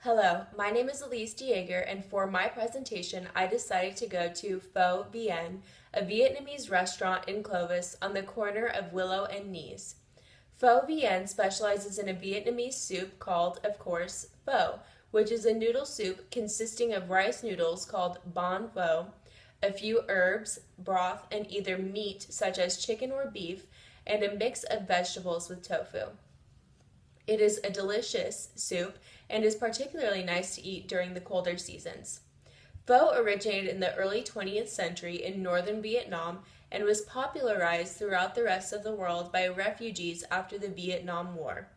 Hello, my name is Elise Dieger, and for my presentation, I decided to go to Pho Vien, a Vietnamese restaurant in Clovis on the corner of Willow and Nice. Pho Vien specializes in a Vietnamese soup called, of course, pho, which is a noodle soup consisting of rice noodles called banh pho, a few herbs, broth, and either meat such as chicken or beef, and a mix of vegetables with tofu. It is a delicious soup and is particularly nice to eat during the colder seasons. Pho originated in the early 20th century in northern Vietnam and was popularized throughout the rest of the world by refugees after the Vietnam War.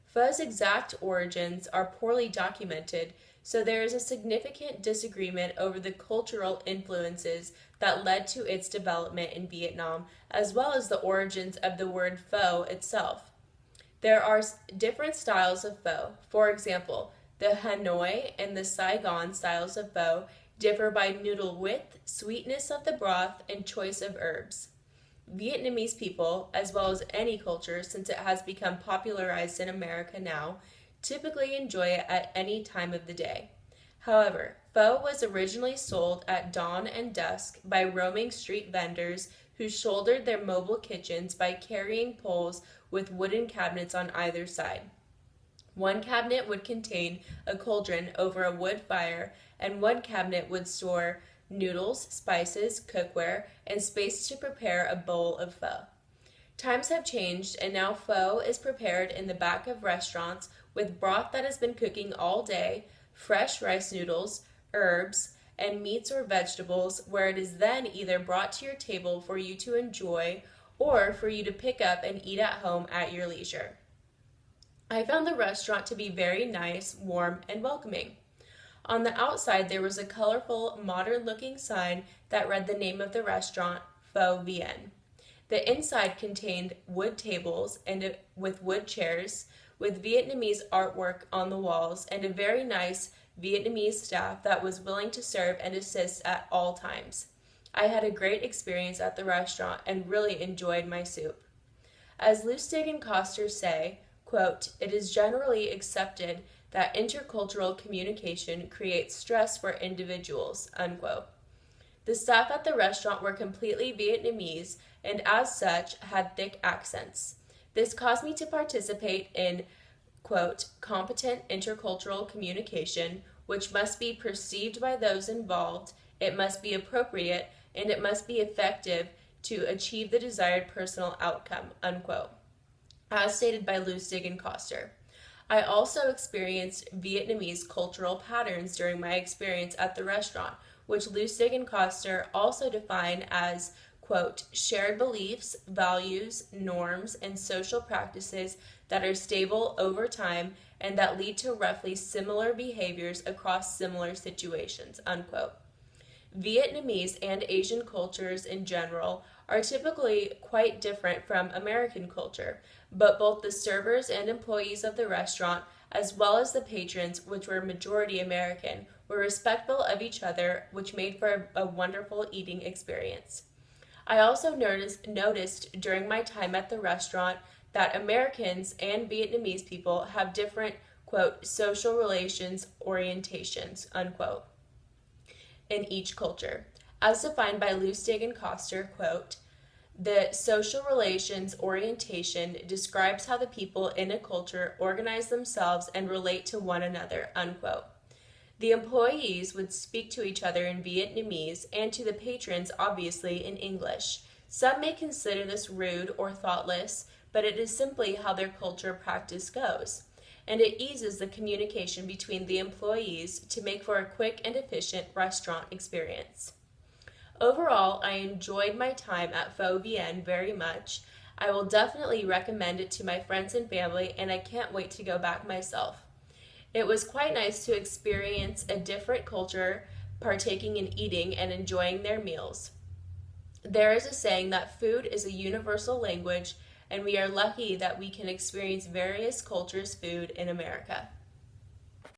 Pho's exact origins are poorly documented, so there is a significant disagreement over the cultural influences that led to its development in Vietnam, as well as the origins of the word pho itself. There are different styles of pho. For example, the Hanoi and the Saigon styles of pho differ by noodle width, sweetness of the broth, and choice of herbs. Vietnamese people, as well as any culture since it has become popularized in America now, typically enjoy it at any time of the day. However, pho was originally sold at dawn and dusk by roaming street vendors who shouldered their mobile kitchens by carrying poles with wooden cabinets on either side. One cabinet would contain a cauldron over a wood fire, and one cabinet would store noodles, spices, cookware, and space to prepare a bowl of pho. Times have changed, and now pho is prepared in the back of restaurants with broth that has been cooking all day, fresh rice noodles, herbs, and meats or vegetables, where it is then either brought to your table for you to enjoy or for you to pick up and eat at home at your leisure. I found the restaurant to be very nice, warm, and welcoming. On the outside, there was a colorful, modern-looking sign that read the name of the restaurant, Pho Vien. The inside contained wood tables and with wood chairs, with Vietnamese artwork on the walls, and a very nice Vietnamese staff that was willing to serve and assist at all times. I had a great experience at the restaurant and really enjoyed my soup. As Lustig and Coster say, quote, "It is generally accepted that intercultural communication creates stress for individuals," unquote. The staff at the restaurant were completely Vietnamese and as such had thick accents. This caused me to participate in, quote, "competent intercultural communication, which must be perceived by those involved, it must be appropriate, and it must be effective to achieve the desired personal outcome," unquote, as stated by Lustig and Coster. I also experienced Vietnamese cultural patterns during my experience at the restaurant, which Lustig and Coster also define as, quote, "shared beliefs, values, norms, and social practices that are stable over time and that lead to roughly similar behaviors across similar situations," unquote. Vietnamese and Asian cultures in general are typically quite different from American culture, but both the servers and employees of the restaurant, as well as the patrons, which were majority American, were respectful of each other, which made for a wonderful eating experience. I also noticed during my time at the restaurant that Americans and Vietnamese people have different, quote, "social relations orientations," unquote, in each culture. As defined by Lustig and Coster, quote, "The social relations orientation describes how the people in a culture organize themselves and relate to one another," unquote. The employees would speak to each other in Vietnamese and to the patrons, obviously, in English. Some may consider this rude or thoughtless, but it is simply how their culture practice goes, and it eases the communication between the employees to make for a quick and efficient restaurant experience. Overall, I enjoyed my time at Pho Vien very much. I will definitely recommend it to my friends and family, and I can't wait to go back myself. It was quite nice to experience a different culture, partaking in eating and enjoying their meals. There is a saying that food is a universal language, and we are lucky that we can experience various cultures' food in America.